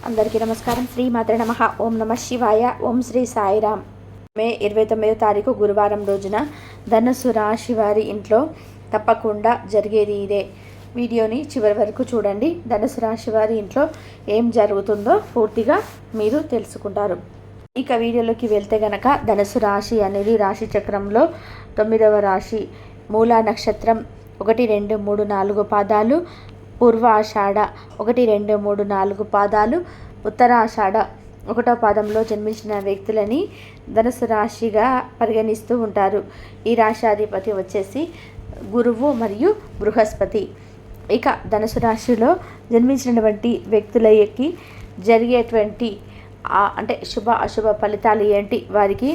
అందరికీ నమస్కారం. శ్రీ మాత్రే నమః. ఓం నమ శివాయ. ఓం శ్రీ సాయిరామ్. మే 29వ తారీఖు గురువారం రోజున ధనుసు రాశి వారి ఇంట్లో తప్పకుండా జరిగేది ఇదే. వీడియోని చివరి వరకు చూడండి. ధనుసు రాశి వారి ఇంట్లో ఏం జరుగుతుందో పూర్తిగా మీరు తెలుసుకుంటారు. ఇక వీడియోలోకి వెళ్తే గనక ధనుసు రాశి అనేది రాశి చక్రంలో 9వ రాశి. మూలా నక్షత్రం 1, 2, 3, 4 పాదాలు, పూర్వాషాఢ 1, 2, 3, 4 పాదాలు, ఉత్తరాషాఢ 1వ పాదంలో జన్మించిన వ్యక్తులని ధనుసు రాశిగా పరిగణిస్తూ ఉంటారు. ఈ రాశాధిపతి వచ్చేసి గురువు మరియు బృహస్పతి. ఇక ధనుసు రాశిలో జన్మించినటువంటి వ్యక్తులకి జరిగేటువంటి అంటే శుభ అశుభ ఫలితాలు ఏంటి, వారికి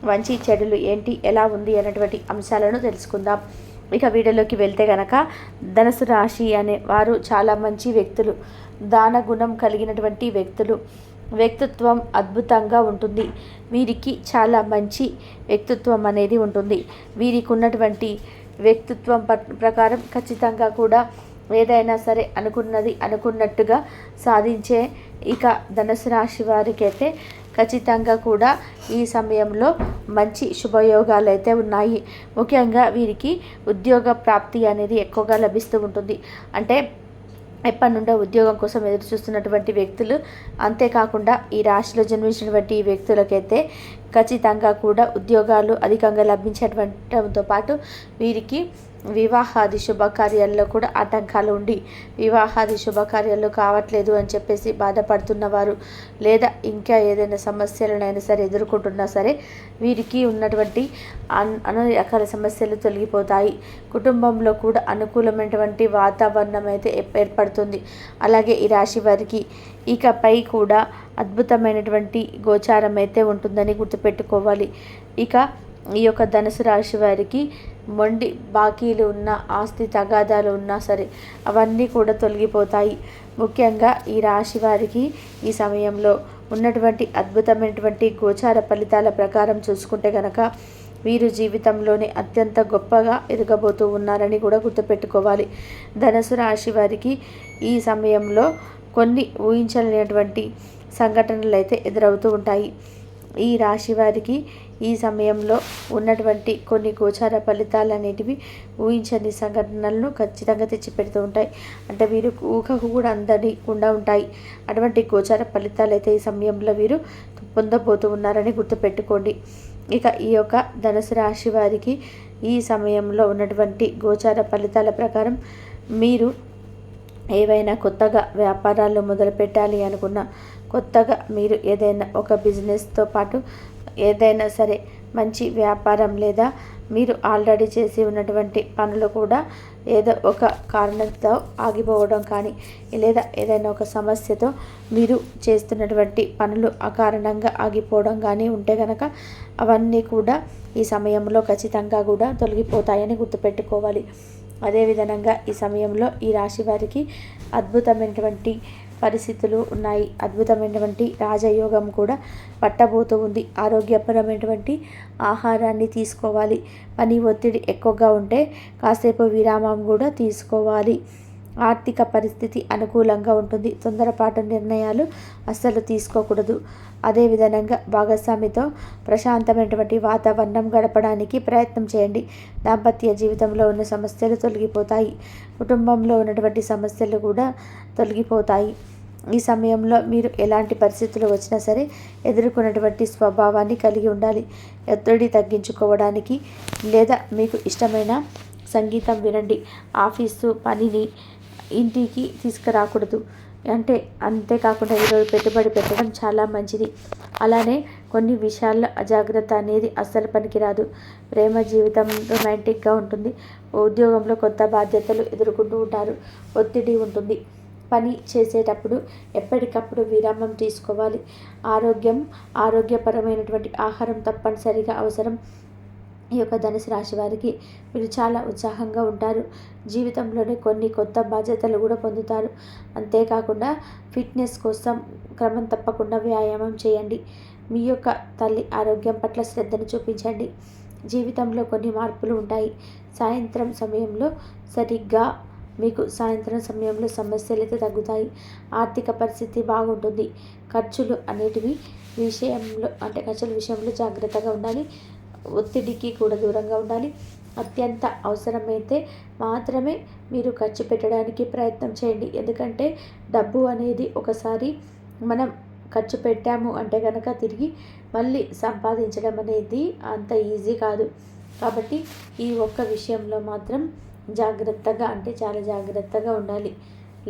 మంచి చెడులు ఏంటి, ఎలా ఉంది అన్నటువంటి అంశాలను తెలుసుకుందాం. ఇక వీడియోలోకి వెళ్తే గనక ధనుసు రాశి అనే వారు చాలా మంచి వ్యక్తులు, దాన గుణం కలిగినటువంటి వ్యక్తులు. వ్యక్తిత్వం అద్భుతంగా ఉంటుంది. వీరికి చాలా మంచి వ్యక్తిత్వం అనేది ఉంటుంది. వీరికి ఉన్నటువంటి వ్యక్తిత్వం ప్రకారం ఖచ్చితంగా కూడా ఏదైనా సరే అనుకున్నది అనుకున్నట్టుగా సాధించే ఇక ధనుసు రాశి వారికి అయితే ఖచ్చితంగా కూడా ఈ సమయంలో మంచి శుభయోగాలు అయితే ఉన్నాయి. ముఖ్యంగా వీరికి ఉద్యోగ ప్రాప్తి అనేది ఎక్కువగా లభిస్తూ ఉంటుంది. అంటే ఎప్పటి నుండో ఉద్యోగం కోసం ఎదురు చూస్తున్నటువంటి వ్యక్తులు, అంతేకాకుండా ఈ రాశిలో జన్మించినటువంటి ఈ వ్యక్తులకైతే ఖచ్చితంగా కూడా ఉద్యోగాలు అధికంగా లభించడంతో పాటు వీరికి వివాహాది శుభకార్యాల్లో కూడా ఆటంకాలు ఉండి వివాహాది శుభకార్యాలు కావట్లేదు అని చెప్పేసి బాధపడుతున్నవారు, లేదా ఇంకా ఏదైనా సమస్యలనైనా సరే ఎదుర్కొంటున్నా సరే వీరికి ఉన్నటువంటి అనేక రకాల సమస్యలు తొలగిపోతాయి. కుటుంబంలో కూడా అనుకూలమైనటువంటి వాతావరణం అయితే ఏర్పడుతుంది. అలాగే ఈ రాశి వారికి ఇకపై కూడా అద్భుతమైనటువంటి గోచారం అయితే ఉంటుందని గుర్తుపెట్టుకోవాలి. ఇక ఈ యొక్క ధనుసు రాశి వారికి మొండి బాకీలు ఉన్న, ఆస్తి తగాదాలు ఉన్నా సరే అవన్నీ కూడా తొలగిపోతాయి. ముఖ్యంగా ఈ రాశి వారికి ఈ సమయంలో ఉన్నటువంటి అద్భుతమైనటువంటి గోచార ఫలితాల ప్రకారం చూసుకుంటే కనుక వీరు జీవితంలోనే అత్యంత గొప్పగా ఎదగబోతూ ఉన్నారని కూడా గుర్తుపెట్టుకోవాలి. ధనుసు రాశి వారికి ఈ సమయంలో కొన్ని ఊహించలేనటువంటి సంఘటనలు అయితే ఎదురవుతూ ఉంటాయి. ఈ రాశి వారికి ఈ సమయంలో ఉన్నటువంటి కొన్ని గోచార ఫలితాలు అనేటివి ఊహించని సంఘటనలను ఖచ్చితంగా తెచ్చిపెడుతూ ఉంటాయి. అంటే వీరు ఊహకు కూడా అందకుండా ఉంటాయి. అటువంటి గోచార ఫలితాలు అయితే ఈ సమయంలో వీరు పొందబోతూ ఉన్నారని గుర్తుపెట్టుకోండి. ఇక ఈ యొక్క ధనుసు రాశి వారికి ఈ సమయంలో ఉన్నటువంటి గోచార ఫలితాల ప్రకారం మీరు ఏవైనా కొత్తగా వ్యాపారాలు మొదలు పెట్టాలి అనుకున్నా, కొత్తగా మీరు ఏదైనా ఒక బిజినెస్తో పాటు ఏదైనా సరే మంచి వ్యాపారం, లేదా మీరు ఆల్రెడీ చేసి ఉన్నటువంటి పనులు కూడా ఏదో ఒక కారణంతో ఆగిపోవడం కానీ, లేదా ఏదైనా ఒక సమస్యతో మీరు చేస్తున్నటువంటి పనులు అకారణంగా ఆగిపోవడం కానీ ఉంటే కనుక అవన్నీ కూడా ఈ సమయంలో ఖచ్చితంగా కూడా తొలగిపోతాయని గుర్తుపెట్టుకోవాలి. అదేవిధంగా ఈ సమయంలో ఈ రాశి వారికి అద్భుతమైనటువంటి పరిస్థితులు ఉన్నాయి. అద్భుతమైనటువంటి రాజయోగం కూడా పట్టబోతూ ఉంది. ఆరోగ్యపరమైనటువంటి ఆహారాన్ని తీసుకోవాలి. పని ఒత్తిడి ఎక్కువగా ఉంటే కాసేపు విరామం కూడా తీసుకోవాలి. ఆర్థిక పరిస్థితి అనుకూలంగా ఉంటుంది. తొందరపాటు నిర్ణయాలు అస్సలు తీసుకోకూడదు. అదేవిధంగా భాగస్వామితో ప్రశాంతమైనటువంటి వాతావరణం గడపడానికి ప్రయత్నం చేయండి. దాంపత్య జీవితంలో ఉన్న సమస్యలు తొలగిపోతాయి. కుటుంబంలో ఉన్నటువంటి సమస్యలు కూడా తొలగిపోతాయి. ఈ సమయంలో మీరు ఎలాంటి పరిస్థితులు వచ్చినా సరే ఎదుర్కొన్నటువంటి స్వభావాన్ని కలిగి ఉండాలి. ఒత్తిడి తగ్గించుకోవడానికి, లేదా మీకు ఇష్టమైన సంగీతం వినండి. ఆఫీసు పనిని ఇంటికి తీసుకురాకూడదు. అంతేకాకుండా ఈరోజు పెట్టుబడి పెట్టడం చాలా మంచిది. అలానే కొన్ని విషయాల్లో అజాగ్రత్త అనేది అస్సలు పనికిరాదు. ప్రేమ జీవితం రొమాంటిక్గా ఉంటుంది. ఉద్యోగంలో కొత్త బాధ్యతలు ఎదుర్కొంటూ ఉంటారు. ఒత్తిడి ఉంటుంది. పని చేసేటప్పుడు ఎప్పటికప్పుడు విరామం తీసుకోవాలి. ఆరోగ్యపరమైనటువంటి ఆహారం తప్పనిసరిగా అవసరం. ఈ యొక్క ధనుసు రాశి వారికి మీరు చాలా ఉత్సాహంగా ఉంటారు. జీవితంలోనే కొన్ని కొత్త బాధ్యతలు కూడా పొందుతారు. అంతేకాకుండా ఫిట్నెస్ కోసం క్రమం తప్పకుండా వ్యాయామం చేయండి. మీ యొక్క తల్లి ఆరోగ్యం పట్ల శ్రద్ధను చూపించండి. జీవితంలో కొన్ని మార్పులు ఉంటాయి. సాయంత్రం సమయంలో సరిగ్గా మీకు సాయంత్రం సమయంలో సమస్యలు అయితే తగ్గుతాయి. ఆర్థిక పరిస్థితి బాగుంటుంది. ఖర్చులు అనేటివి విషయంలో అంటే ఖర్చుల విషయంలో జాగ్రత్తగా ఉండాలి. ఒత్తిడికి కూడా దూరంగా ఉండాలి. అత్యంత అవసరమైతే మాత్రమే మీరు ఖర్చు పెట్టడానికి ప్రయత్నం చేయండి. ఎందుకంటే డబ్బు అనేది ఒకసారి మనం ఖర్చు పెట్టాము అంటే కనుక తిరిగి మళ్ళీ సంపాదించడం అనేది అంత ఈజీ కాదు. కాబట్టి ఈ ఒక్క విషయంలో మాత్రం జాగ్రత్తగా అంటే చాలా జాగ్రత్తగా ఉండాలి.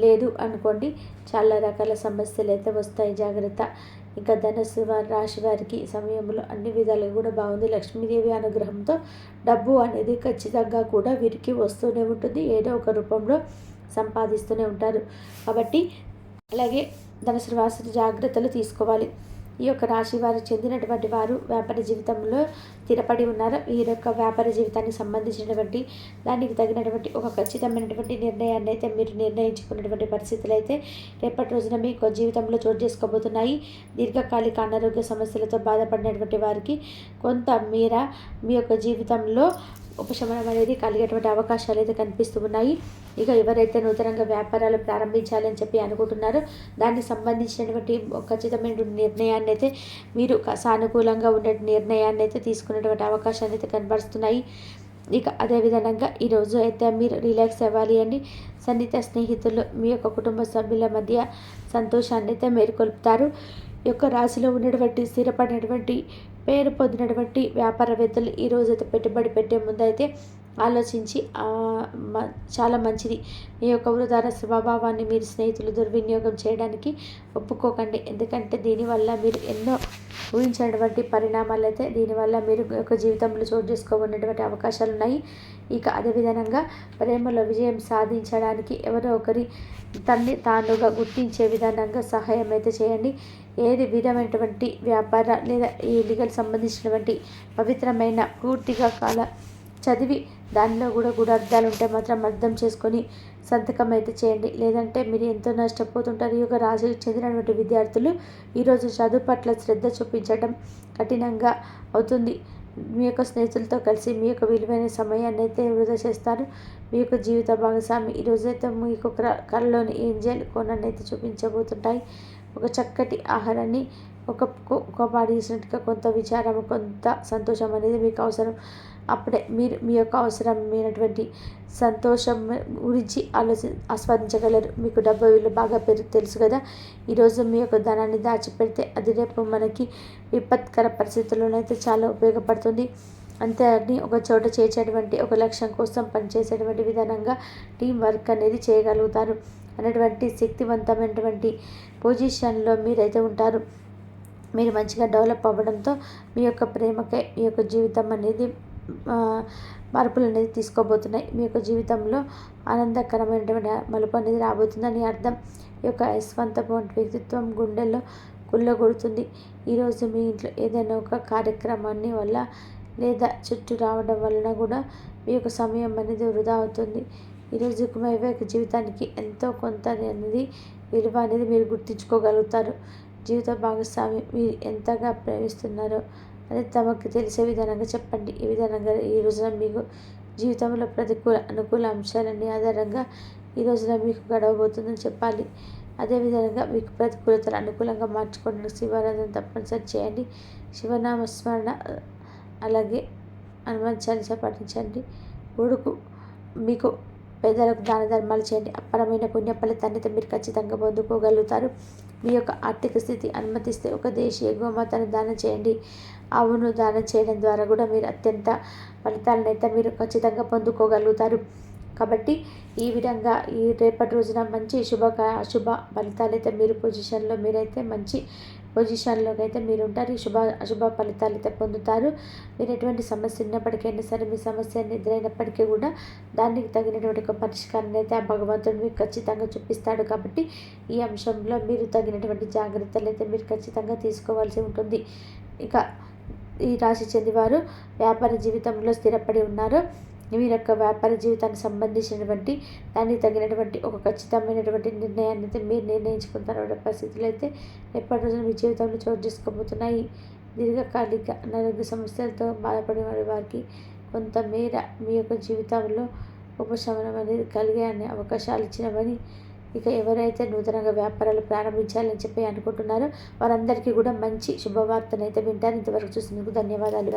లేదు అనుకోండి చాలా రకాల సమస్యలు అయితే వస్తాయి. జాగ్రత్త. ఇంకా ధనుస్సు రాశి వారికి సమయంలో అన్ని విధాలుగా కూడా బాగుంది. లక్ష్మీదేవి అనుగ్రహంతో డబ్బు అనేది ఖచ్చితంగా కూడా వీరికి వస్తూనే ఉంటుంది. ఏదో ఒక రూపంలో సంపాదిస్తూనే ఉంటారు. కాబట్టి అలాగే ధనుసు రాశి జాగ్రత్తలు తీసుకోవాలి. ఈ యొక్క రాశి వారు చెందినటువంటి వారు వ్యాపార జీవితంలో స్థిరపడి ఉన్నారు. ఈ యొక్క వ్యాపార జీవితానికి సంబంధించినటువంటి దానికి తగినటువంటి ఒక ఖచ్చితమైనటువంటి నిర్ణయాన్ని అయితే మీరు నిర్ణయించుకున్నటువంటి పరిస్థితులు అయితే రేపటి రోజున మీకు జీవితంలో చోటు చేసుకోబోతున్నాయి. దీర్ఘకాలిక అనారోగ్య సమస్యలతో బాధపడినటువంటి వారికి కొంత మేర మీ యొక్క జీవితంలో ఉపశమనం అనేది కలిగేటువంటి అవకాశాలు అయితే కనిపిస్తూ ఉన్నాయి. ఇక ఎవరైతే నూతనంగా వ్యాపారాలు ప్రారంభించాలని చెప్పి అనుకుంటున్నారో దానికి సంబంధించినటువంటి ఖచ్చితమైన నిర్ణయాన్ని అయితే మీరు సానుకూలంగా ఉండే నిర్ణయాన్ని అయితే తీసుకునేటువంటి అవకాశాలు అయితే కనబరుస్తున్నాయి. ఇక అదేవిధంగా ఈరోజు అయితే మీరు రిలాక్స్ అవ్వాలి అండి. సన్నిహిత స్నేహితులు మీ యొక్క కుటుంబ సభ్యుల మధ్య సంతోషాన్ని అయితే మేలుకొల్పుతారు. ఈ యొక్క రాశిలో ఉన్నటువంటి స్థిరపడినటువంటి పేరు పొందినటువంటి వ్యాపారవేత్తలు ఈరోజైతే పెట్టుబడి పెట్టే ముందైతే ఆలోచించి చాలా మంచిది. మీ యొక్క వృధార స్వభావాన్ని మీరు స్నేహితులు దుర్వినియోగం చేయడానికి ఒప్పుకోకండి. ఎందుకంటే దీనివల్ల మీరు ఎన్నో ఊహించినటువంటి పరిణామాలు అయితే దీనివల్ల మీరు యొక్క జీవితంలో చోటు చేసుకోబడినటువంటి అవకాశాలు ఉన్నాయి. ఇక అదేవిధంగా ప్రేమలో విజయం సాధించడానికి ఎవరో ఒకరి తన్ని తానుగా గుర్తించే విధానంగా సహాయం అయితే చేయండి. ఏది విధమైనటువంటి వ్యాపార లేదా ఈ లీగల్ సంబంధించినటువంటి పవిత్రమైన పూర్తిగా చదివి దానిలో కూడా గూఢార్థాలు ఉంటే మాత్రం అర్థం చేసుకొని సంతకం అయితే చేయండి. లేదంటే మీరు ఎంతో నష్టపోతుంటారు. ఈ యొక్క రాశికి చెందినటువంటి విద్యార్థులు ఈరోజు చదువు పట్ల శ్రద్ధ చూపించడం కఠినంగా అవుతుంది. మీ యొక్క స్నేహితులతో కలిసి మీ యొక్క విలువైన సమయాన్ని అయితే వృధా చేస్తారు. మీ యొక్క జీవిత భాగస్వామి ఈరోజైతే మీకు కళలోని ఏంజల్ కోణాన్ని అయితే చూపించబోతుంటాయి. ఒక చక్కటి ఆహారాన్ని ఒక పాడేసినట్టుగా కొంత విచారం కొంత సంతోషం అనేది మీకు అవసరం. అప్పుడే మీరు మీ యొక్క అవసరమైనటువంటి సంతోషం గురించి ఆస్వాదించగలరు. మీకు డబ్బు విలువ బాగా తెలుసు కదా. ఈరోజు మీ యొక్క ధనాన్ని దాచిపెడితే అది రేపు మనకి విపత్కర పరిస్థితుల్లోనైతే చాలా ఉపయోగపడుతుంది. అంతే అని ఒక చోట చేసేటువంటి ఒక లక్ష్యం కోసం పనిచేసేటువంటి విధానంగా టీం వర్క్ అనేది చేయగలుగుతారు అనేటువంటి శక్తివంతమైనటువంటి పొజిషన్లో మీరైతే ఉంటారు. మీరు మంచిగా డెవలప్ అవ్వడంతో మీ యొక్క ప్రేమకే మీ యొక్క జీవితం అనేది మార్పులు అనేది తీసుకోబోతున్నాయి. మీ యొక్క జీవితంలో ఆనందకరమైనటువంటి మలుపు అనేది రాబోతుందని అర్థం. ఈ యొక్క యశ్వంతమైన వ్యక్తిత్వం గుండెల్లో కుళ్ళగొడుతుంది. ఈరోజు మీ ఇంట్లో ఏదైనా ఒక కార్యక్రమాన్ని వల్ల లేదా చుట్టూ రావడం వలన కూడా మీ యొక్క సమయం అనేది వృధా అవుతుంది. ఈరోజు వైవాహిక జీవితానికి ఎంతో కొంత అనేది విలువ అనేది మీరు గుర్తించుకోగలుగుతారు. జీవిత భాగస్వామి మీరు ఎంతగా ప్రేమిస్తున్నారో అది తమకు తెలిసే విధానంగా చెప్పండి. ఈ విధానంగా ఈ రోజున మీకు జీవితంలో అనుకూల అంశాలన్నీ ఆధారంగా ఈ రోజున మీకు గడవబోతుందని చెప్పాలి. అదేవిధంగా మీకు ప్రతికూలతలు అనుకూలంగా మార్చుకోవడానికి శివారాధన తప్పనిసరి చేయండి. శివనామస్మరణ అలాగే హనుమాన్ చాలీసా పాటించండి. మీకు పేదలకు దాన ధర్మాలు చేయండి. అపరమైన పుణ్య ఫలితాన్ని అయితే మీరు ఖచ్చితంగా పొందుకోగలుగుతారు. మీ యొక్క ఆర్థిక స్థితి అనుమతిస్తే ఒక దేశీయ గోమాతను దానం చేయండి. ఆవును దానం చేయడం ద్వారా కూడా మీరు అత్యంత ఫలితాలను అయితే మీరు ఖచ్చితంగా పొందుకోగలుగుతారు. కాబట్టి ఈ విధంగా ఈ రేపటి రోజున మంచి అశుభ ఫలితాలు అయితే మీరు మీరైతే మంచి పొజిషన్లోకి అయితే మీరు ఉంటారు. అశుభ ఫలితాలు అయితే పొందుతారు. మీరు ఎటువంటి సమస్య ఉన్నప్పటికైనా సరే మీ సమస్య ఎదురైనప్పటికీ కూడా దానికి తగినటువంటి ఒక పరిష్కారాన్ని అయితే ఆ భగవంతుడు మీకు ఖచ్చితంగా చూపిస్తాడు. కాబట్టి ఈ అంశంలో మీరు తగినటువంటి జాగ్రత్తలు అయితే మీరు ఖచ్చితంగా తీసుకోవాల్సి ఉంటుంది. ఇక ఈ రాశి చెందివారు వ్యాపార జీవితంలో స్థిరపడి ఉన్నారు. వీరి యొక్క వ్యాపార జీవితానికి సంబంధించినటువంటి దానికి తగినటువంటి ఒక ఖచ్చితమైనటువంటి నిర్ణయాన్ని అయితే మీరు నిర్ణయించుకుంటారు. పరిస్థితులు అయితే రేపటి రోజున మీ జీవితంలో చోటు చేసుకోబోతున్నాయి. దీర్ఘకాలిక అనారోగ్య సమస్యలతో బాధపడే వారికి కొంతమేర మీ యొక్క జీవితంలో ఉపశమనం అనేది కలిగే అనే అవకాశాలు ఇచ్చినవని, ఇక ఎవరైతే నూతనంగా వ్యాపారాలు ప్రారంభించాలని చెప్పి అనుకుంటున్నారో వారందరికీ కూడా మంచి శుభవార్తనైతే వింటారు. ఇంతవరకు చూసినందుకు ధన్యవాదాలు.